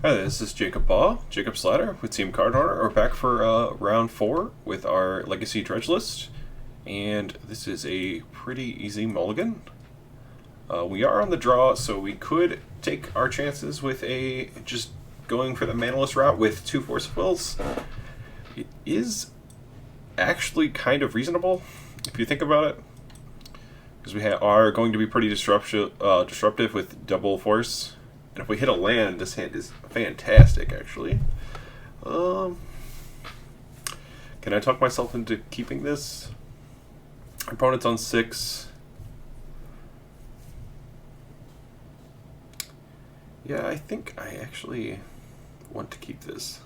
Hi, this is Jacob Baugh, Jacob Slatter with Team Cardhoarder. We're back for round 4 with our Legacy Dredge list, and this is a pretty easy mulligan. We are on the draw, so we could take our chances with just going for the manaless route with 2 Force of Wills. It is actually kind of reasonable, if you think about it, because we are going to be pretty disruptive with double force. And if we hit a land, this hand is fantastic, actually. Can I talk myself into keeping this? Our opponent's on 6. Yeah, I think I actually want to keep this.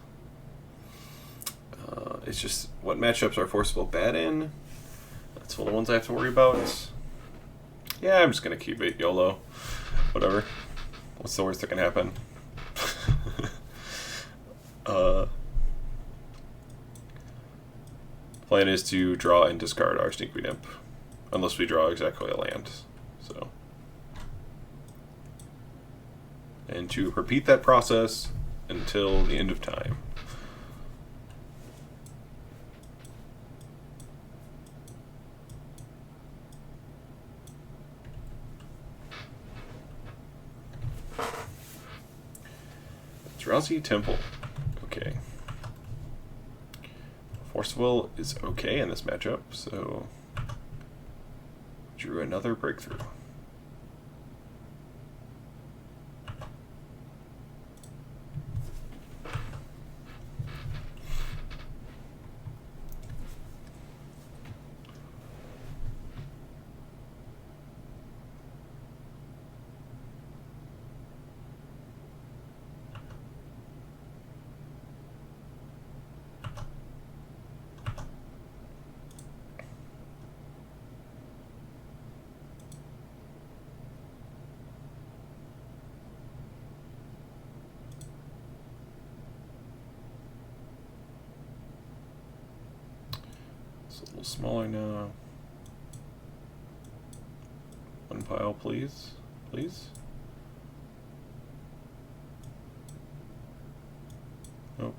It's just what matchups are Forcible bad in. That's all the ones I have to worry about. Yeah, I'm just going to keep it. YOLO. Whatever. What's the worst that can happen? Plan is to draw and discard our Sneaky Imp, unless we draw exactly a land. So, and to repeat that process until the end of time. Drowsy Temple. Okay. Force Will is okay in this matchup, so drew another breakthrough. It's a little smaller now. One pile, please. Please. Nope.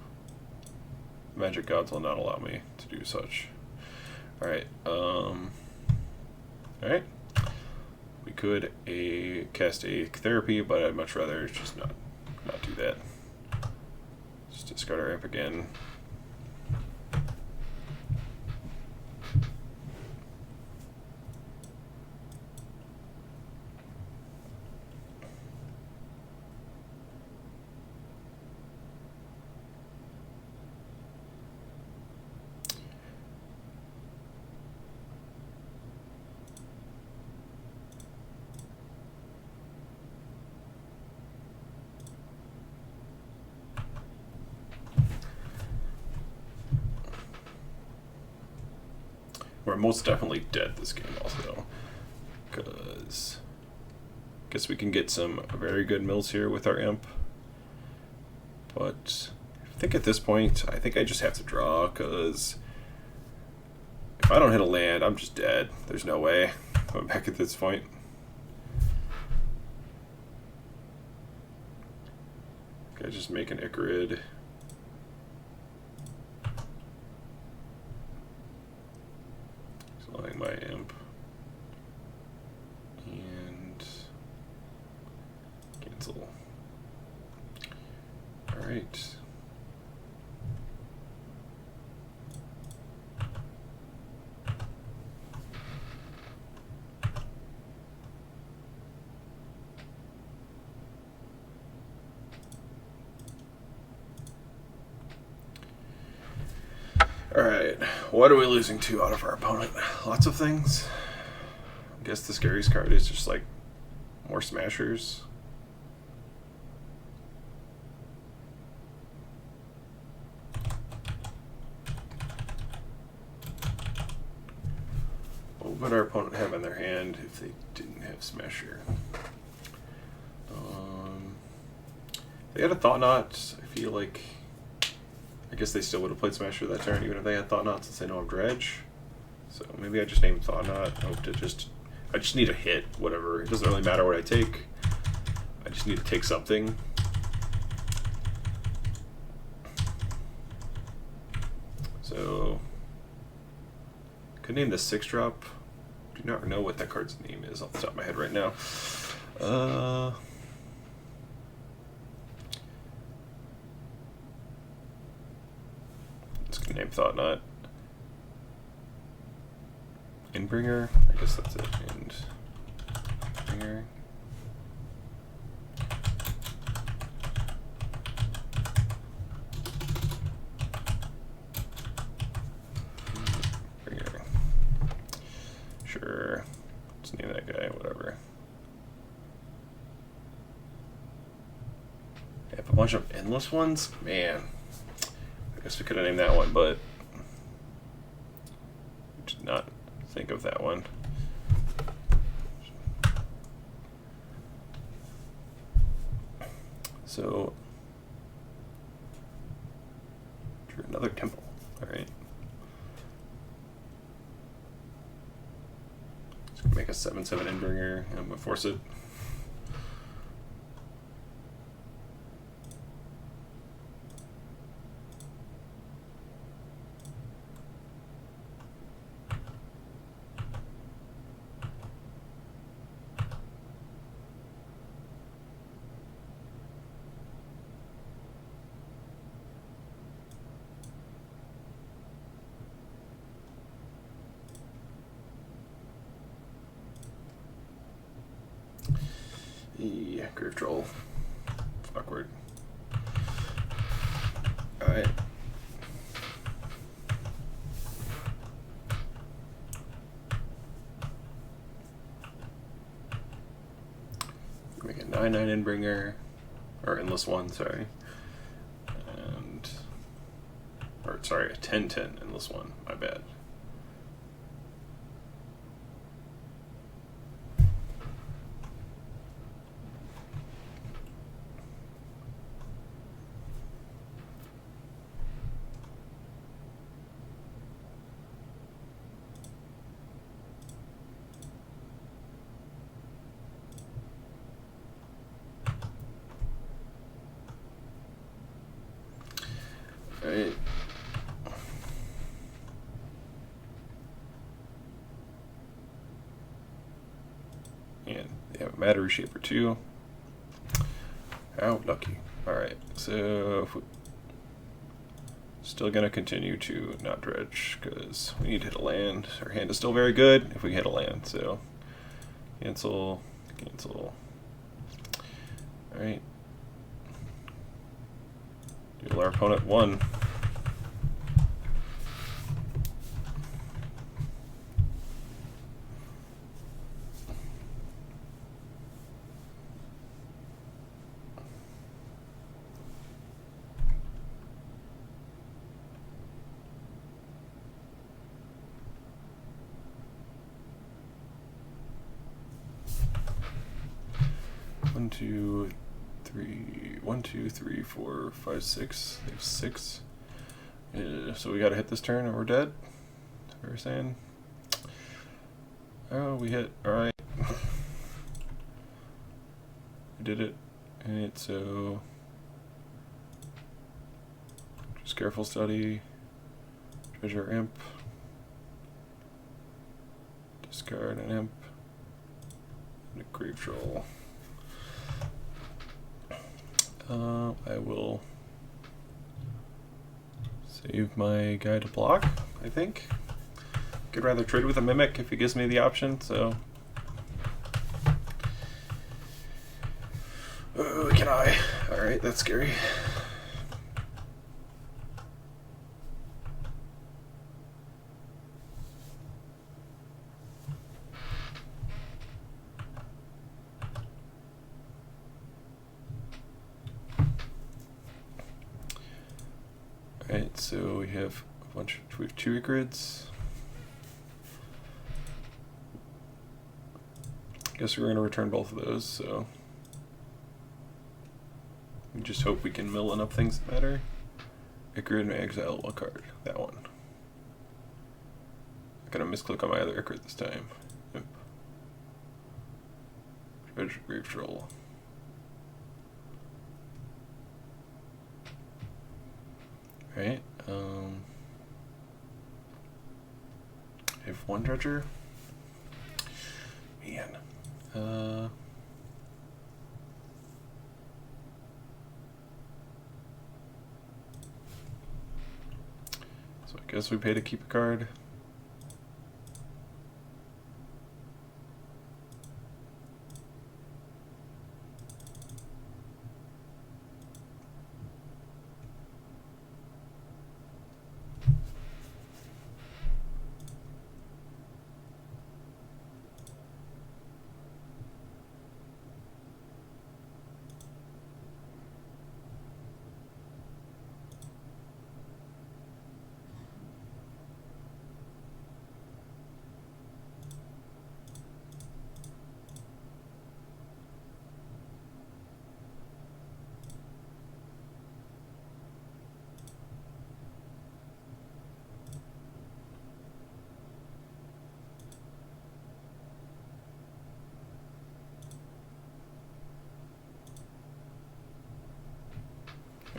Magic gods will not allow me to do such. Alright, alright. We could cast a therapy, but I'd much rather just not do that. Just discard our imp again. We're most definitely dead this game also, because I guess we can get some very good mills here with our imp, but I think at this point I think I just have to draw, because if I don't hit a land I'm just dead. There's no way I'm back at this point. I just make an Icarid. Selling my imp. And cancel. Alright. Alright, what are we losing to out of our opponent? Lots of things. I guess the scariest card is just like more smashers. What would our opponent have in their hand if they didn't have smasher? They had a Thought Knot. I feel like I guess they still would have played Smasher that turn, even if they had Thought Knot, since they know of Dredge. So maybe I just name Thought Knot. I just need a hit, whatever. It doesn't really matter what I take. I just need to take something. So, could name this 6-drop. Do not know what that card's name is off the top of my head right now. It's gonna name Thought Knot. Endbringer? I guess that's it. Endbringer. Sure. Let's name that guy, whatever. I have a bunch of endless ones? Man. I guess we could have named that one, but did not think of that one. So, another temple. Alright. Make a 7/7 Endbringer. I'm gonna force it. Yeah, Grave Troll. Awkward. Alright. Make a 9/9 Endbringer. Or Endless One, sorry. And. Or, sorry, a 10/10 Endless One. My bad. Alright. And they have a Matter Reshaper too. How lucky. Alright, so still gonna continue to not dredge because we need to hit a land. Our hand is still very good if we hit a land, so cancel, cancel. Alright. Deal our opponent 1. One, two, three, 4, 5, 6. They have 6. So we gotta hit this turn or we're dead. That's what we're saying. Oh, we hit. Alright. We did it. Alright, so just careful study. Treasure imp. Discard an imp. And a Grave Troll. I will save my guy to block, I think. Could rather trade with a Mimic if he gives me the option, so. Oh, can I? Alright, that's scary. Alright, so we have we have 2 grids. Guess we're going to return both of those, so we just hope we can mill enough things that matter. Icrid and exile 1 card, that one. I'm going to misclick on my other Icrid this time. Yep. Dredge, Grave Troll. Right, one dredger. Man. So I guess we pay to keep a card.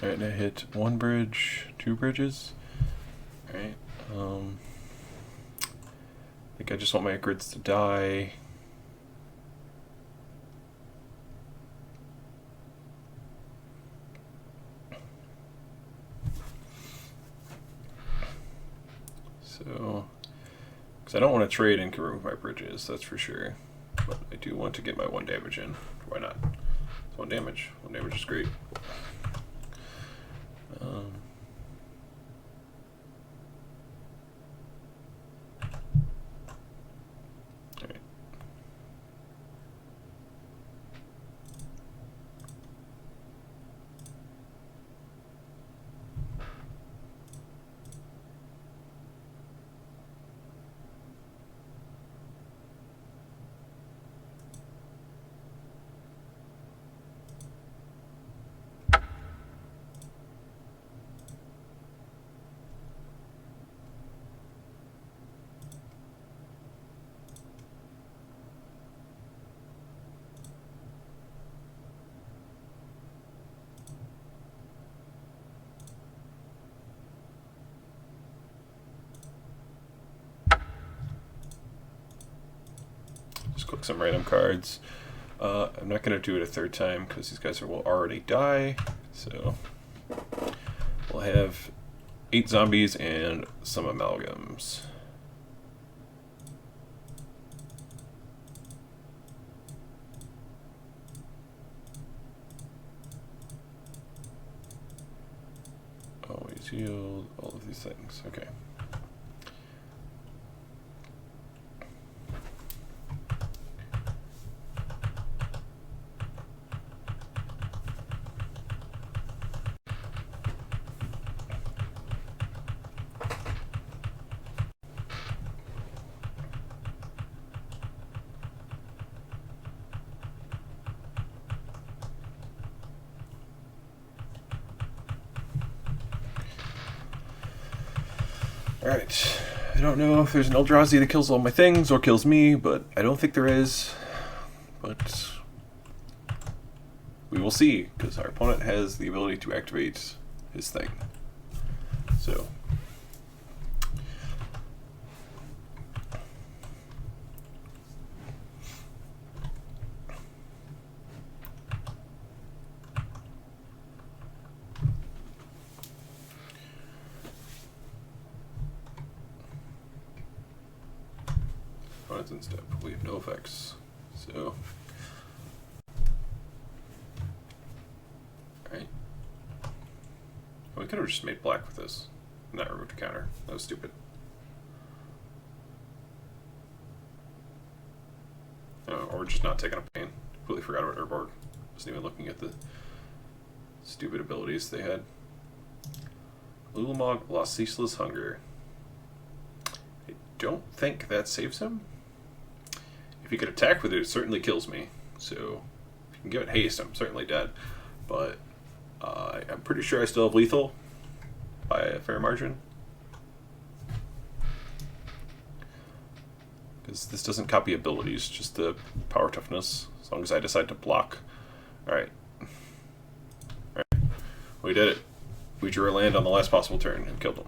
Alright, I hit one bridge, two bridges. Alright, I think I just want my grids to die. So, because I don't want to trade and can remove my bridges, that's for sure. But I do want to get my 1 damage in. Why not? It's 1 damage. 1 damage is great. Alright. Just click some random cards. I'm not going to do it a 3rd time because these guys will already die. So we'll have 8 zombies and some amalgams. Always yield, all of these things. Okay. Alright, I don't know if there's an Eldrazi that kills all my things or kills me, but I don't think there is. But we will see, because our opponent has the ability to activate his thing. So and step. We have no effects. So, alright. We could have just made black with this. Not removed a counter. That was stupid. Or just not taking a pain. Completely forgot about our board. Wasn't even looking at the stupid abilities they had. Lulamog lost Ceaseless Hunger. I don't think that saves him. If he could attack with it, it certainly kills me. So, if you can give it haste, I'm certainly dead. But I'm pretty sure I still have lethal by a fair margin. Because this doesn't copy abilities, just the power toughness, as long as I decide to block. Alright. Alright. We did it. We drew a land on the last possible turn and killed him.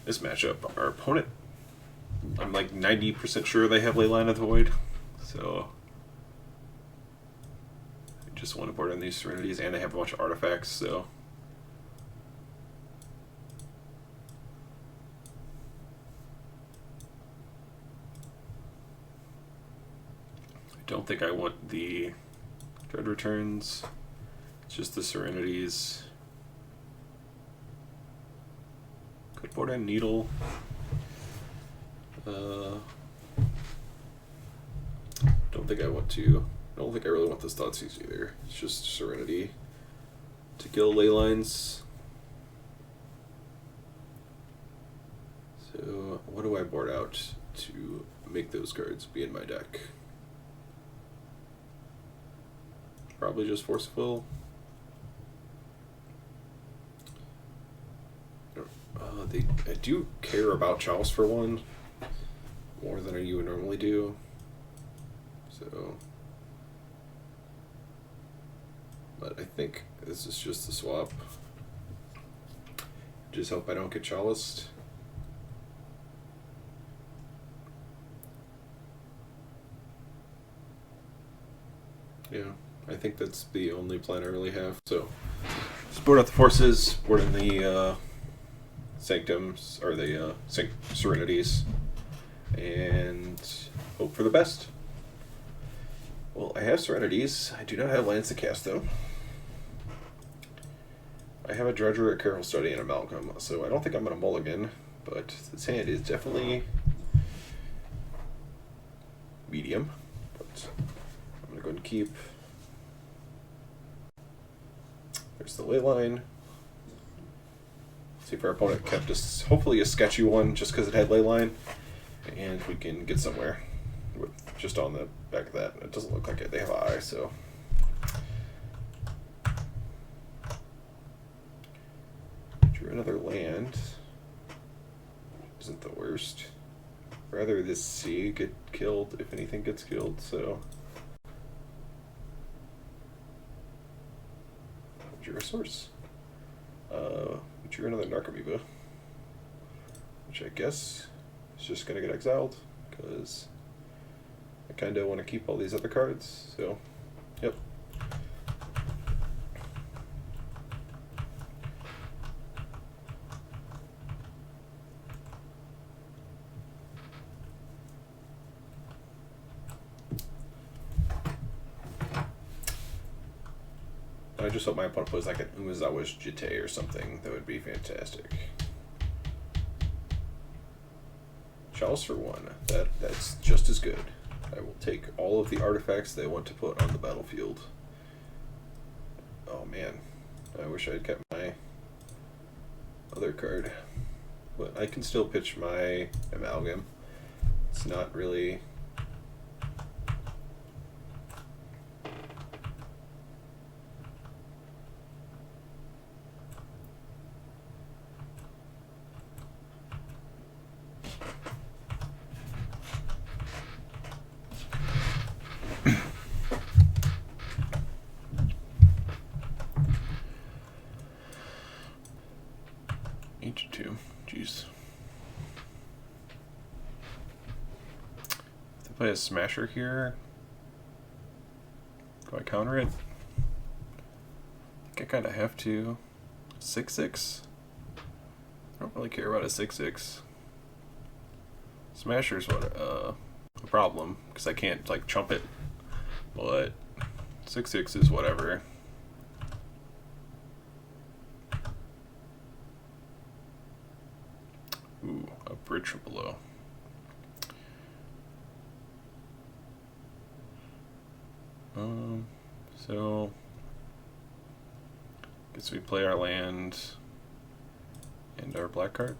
This matchup, our opponent, I'm like 90% sure they have Leyline of the Void, so I just want to board on these Serenities, and they have a bunch of artifacts, so I don't think I want the Dread Returns. It's just the Serenities. Could board on Needle. Don't think I want to. I don't think I really want this Thoughtseize either. It's just Serenity to kill Leylines. So what do I board out to make those cards be in my deck? Probably just Force of Will. I do care about Chalice for one more than you would normally do. So, but I think this is just the swap. Just hope I don't get Chaliced. Yeah, I think that's the only plan I really have. So, just board out the forces, board in the Sanctums, or the Serenities, and hope for the best. Well, I have Serenities. I do not have lands to cast, though. I have a Dredger, a Careful Study, and a Amalgam, so I don't think I'm going to mulligan, but this hand is definitely medium. But I'm going to go ahead and keep. There's the Leyline. See if our opponent kept hopefully a sketchy one just because it had Leyline, and we can get somewhere with just on the back of that. It doesn't look like it. They have an eye, so. Drew another land. Isn't the worst. Rather this C get killed if anything gets killed, so. Drew a source. We drew another Narcomoeba, which I guess is just going to get exiled, because I kind of want to keep all these other cards, so, yep. I just hope my opponent plays like an Umezawa's Jite or something. That would be fantastic. Chalice for one. That's just as good. I will take all of the artifacts they want to put on the battlefield. Oh man, I wish I had kept my other card. But I can still pitch my Amalgam. It's not really... H2. Jeez. If they play a Smasher here, do I counter it? I think I kind of have to. 6/6? I don't really care about a 6/6. Smasher's what a problem, because I can't like chump it. But 6/6 is whatever. Ooh, a bridge from below. So guess we play our land and our black card.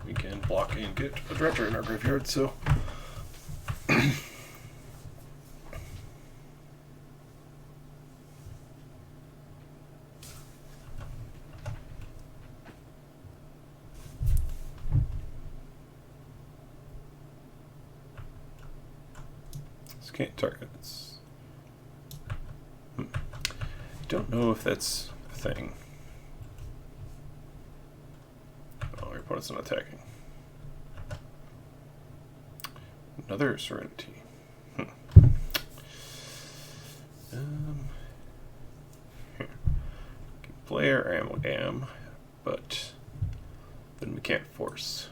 We can block and get a Dredger in our graveyard, so can't target. It's don't know if that's a thing. Oh, your opponent's not attacking. Another Serenity. Here. Can play our Amalgam, but then we can't force.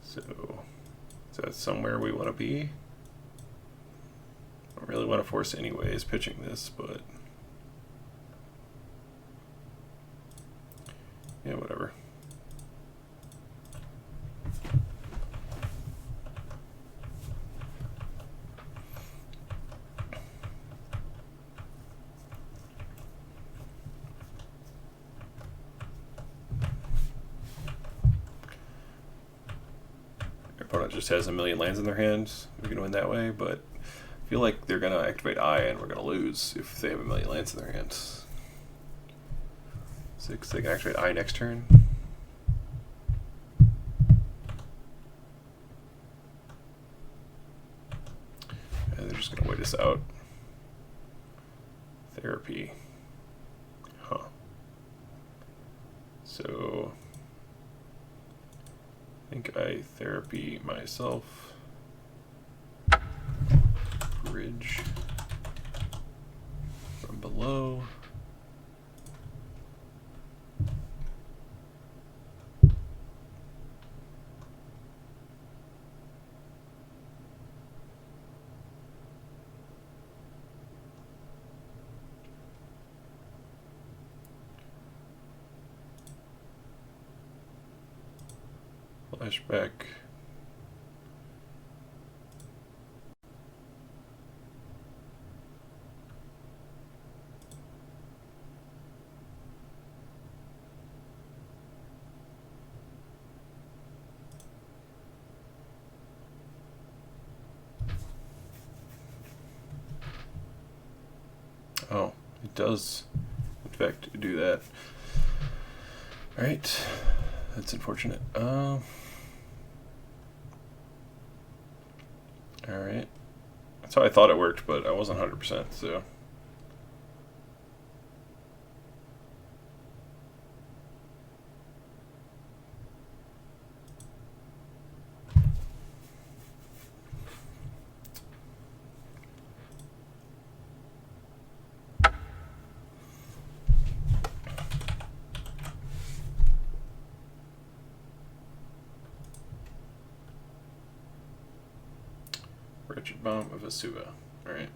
So, is that somewhere we want to be? I don't really want to force anyways, pitching this, but yeah, whatever. Your opponent just has a million lands in their hands. We can win that way, but I feel like they're going to activate Eye and we're going to lose if they have a million lands in their hands. 6, they can activate Eye next turn. And they're just going to wait us out. Therapy. Huh. So I think I therapy myself. Bridge from below. Flashback. Oh, it does, in fact, do that. Alright, that's unfortunate. Alright. That's how I thought it worked, but I wasn't 100%, so. Wretched Bomb of Asuba. Alright.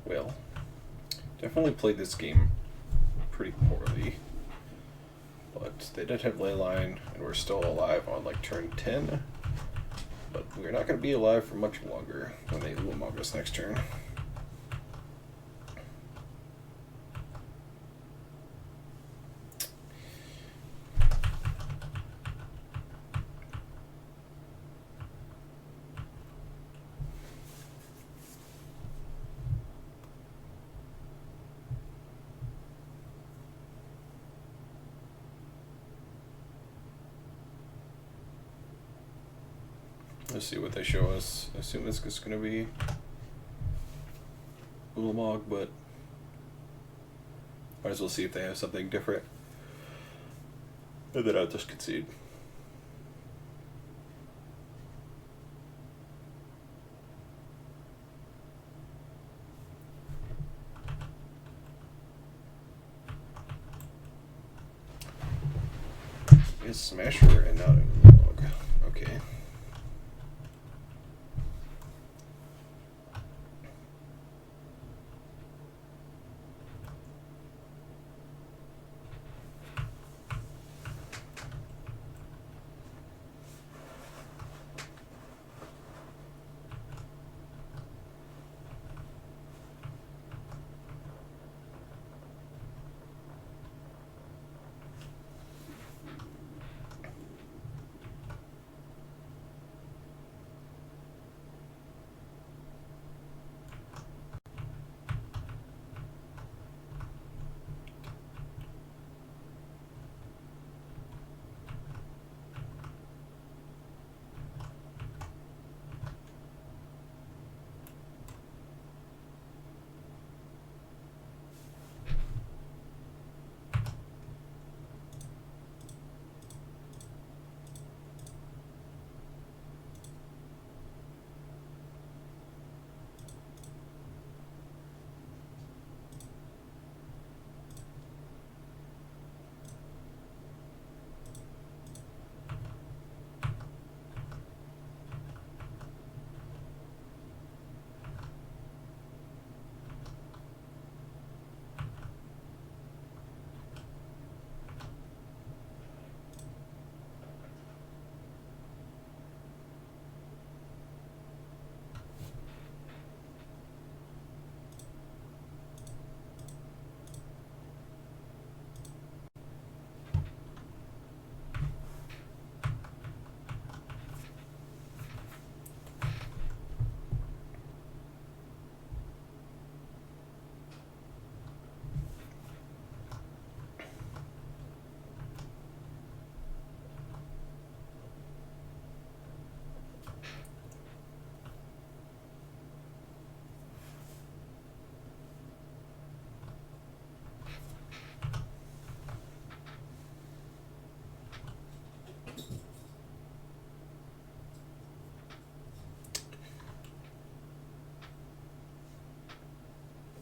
Well, definitely played this game pretty poorly, but they did have Leyline, and we're still alive on like turn 10, but we're not going to be alive for much longer when they Ulamog us next turn. Let's see what they show us. I assume it's just going to be Ulamog, but might as well see if they have something different. And then I'll just concede. is Smasher and not a log. Okay.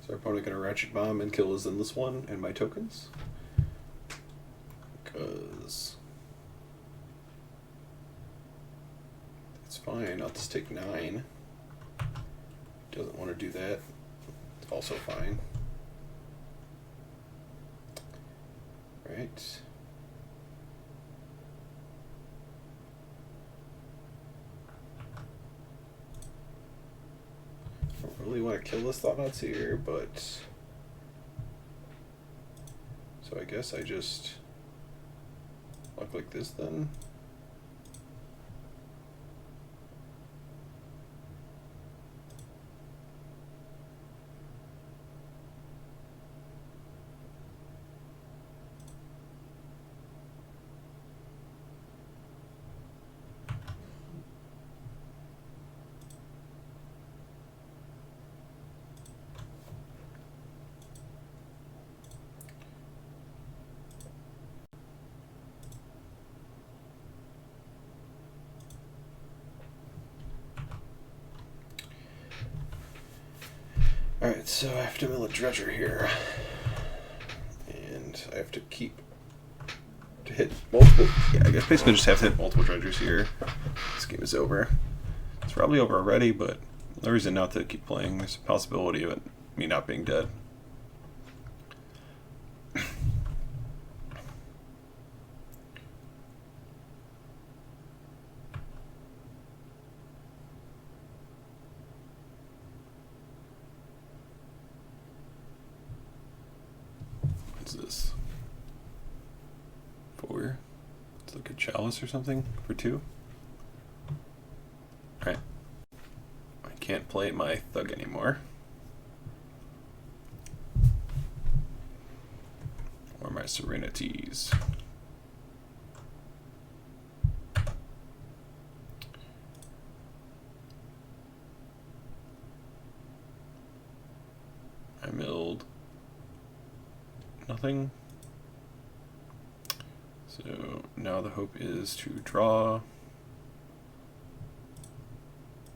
Is our opponent going to Ratchet Bomb and kill his Endless One and my tokens? Because that's fine. I'll just take 9. Doesn't want to do that. It's also fine. Right. I don't really want to kill this Thoughtnuts here, but so I guess I just look like this then. Alright, so I have to mill a Dredger here. And I have to keep to hit multiple. Yeah, I guess basically just have to hit multiple Dredgers here. This game is over. It's probably over already, but no reason not to keep playing. There's a possibility of it, me not being dead. What's this? 4? It's like a Chalice or something for 2. Alright. I can't play my Thug anymore. Or my Serenities. I milled nothing. So now the hope is to draw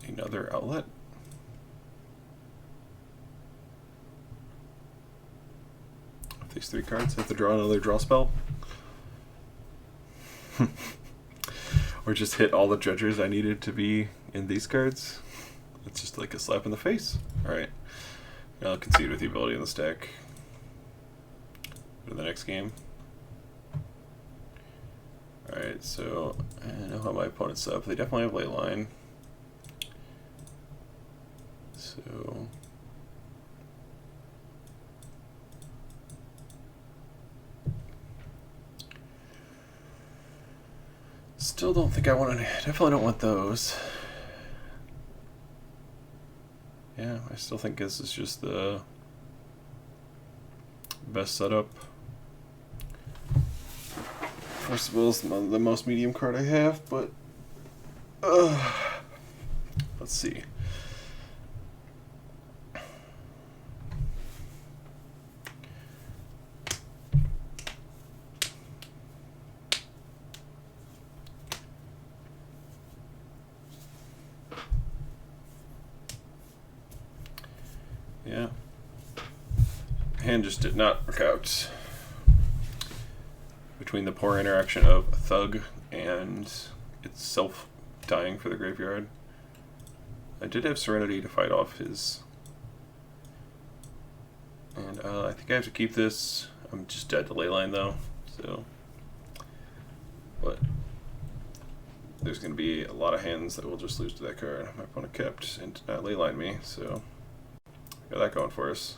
another outlet. With these 3 cards, I have to draw another draw spell. Or just hit all the dredgers I needed to be in these cards. It's just like a slap in the face. Alright. I'll concede with the ability in the stack. Go to the next game. Alright, so I know how my opponent's up. They definitely have ley line. So still don't think I want to. Definitely don't want those. Yeah, I still think this is just the best setup. First of all, it's the most medium card I have, but let's see. Yeah. Hand just did not work out. Between the poor interaction of Thug and itself dying for the graveyard. I did have Serenity to fight off his. And I think I have to keep this. I'm just dead to leyline though, so. But there's going to be a lot of hands that will just lose to that card. My opponent kept and did not leyline me, so got that going for us.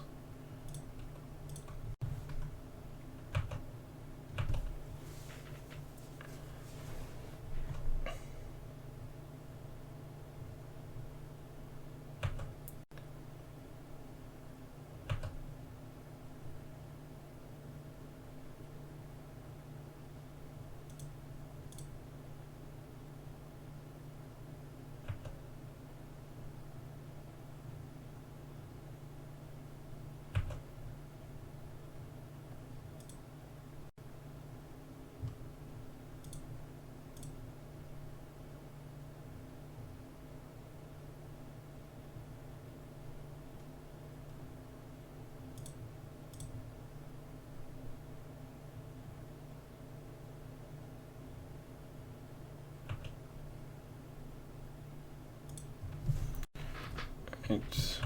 It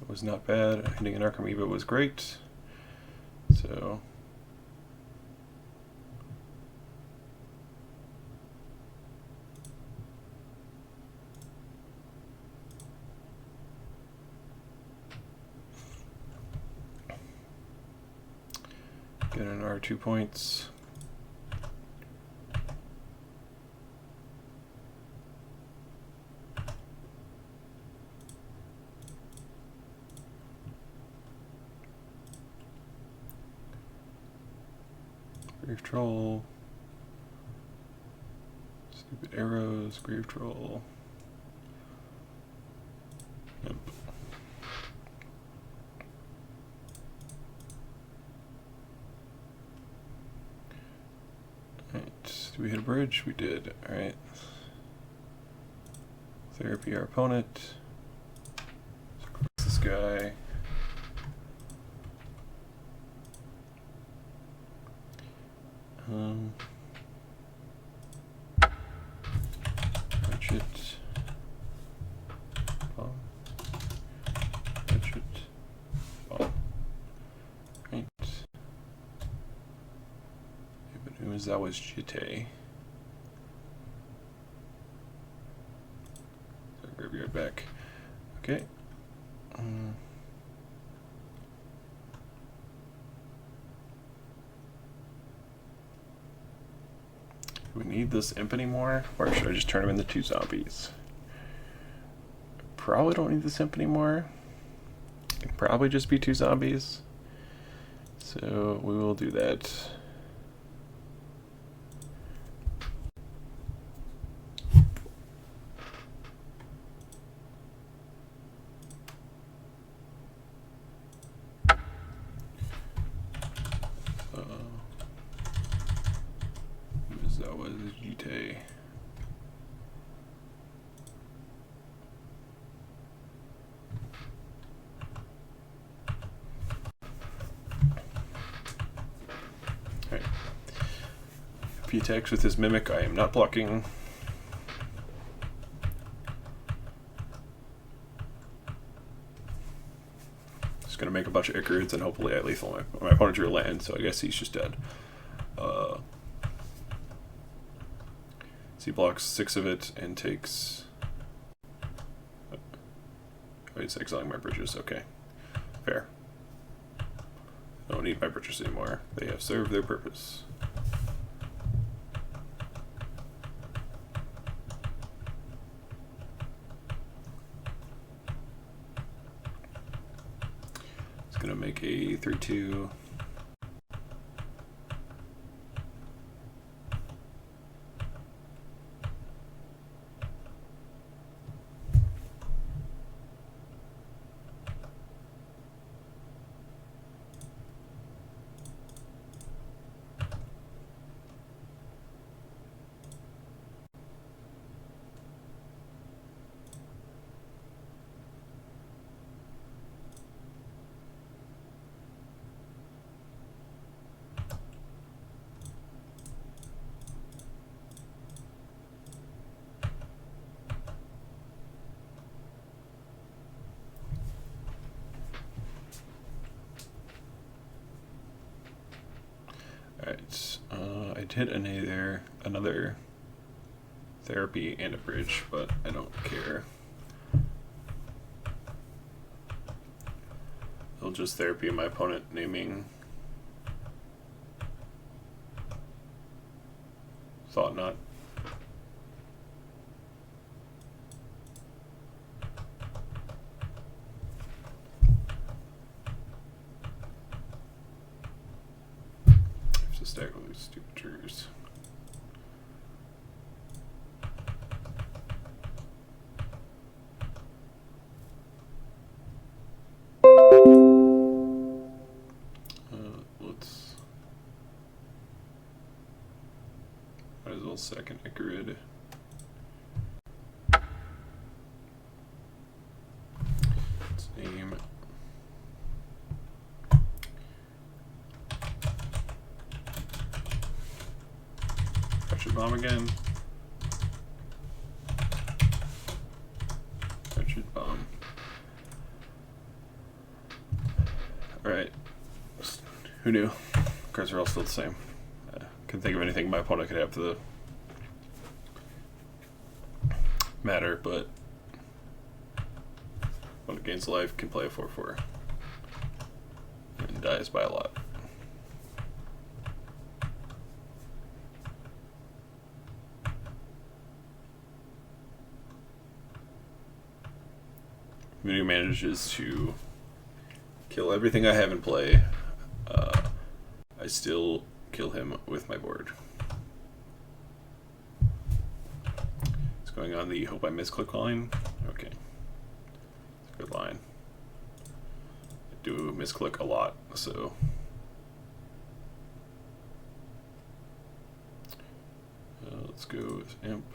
was not bad. Hitting an Archimeva was great. So get an R2 points. Grave Troll. Stupid arrows, Grave Troll. Yep. Alright, did we hit a bridge? We did. Alright. Therapy our opponent. This guy. Ratchet. Baugh. Ratchet. Baugh. Right. Umezawa's Jite. So graveyard back. Okay. Do we need this imp anymore? Or should I just turn him into 2 zombies? Probably don't need this imp anymore. It'd probably just be 2 zombies. So we will do that. That was Jite. he attacks with his Mimic, I am not blocking. Just gonna make a bunch of Icarids and hopefully I lethal my opponent drew a land, so I guess he's just dead. So he blocks 6 of it and takes... Oh, he's exiling my bridges, okay. Fair. I don't need my bridges anymore. They have served their purpose. It's gonna make a 3/2. Alright, I'd hit another therapy and a bridge, but I don't care. I'll just therapy my opponent, naming Thought Not. Stack all these stupid triggers. Let's might as well second Icarid. Let's name Bomb again. Dredge bomb. Alright. Who knew? Cards are all still the same. Couldn't think of anything my opponent could have to the matter, but when it gains life, can play a 4/4 and dies by a lot. He manages to kill everything I have in play. I still kill him with my board. It's going on the hope I misclick line. Okay. It's a good line. I do misclick a lot, so. Let's go with Imp.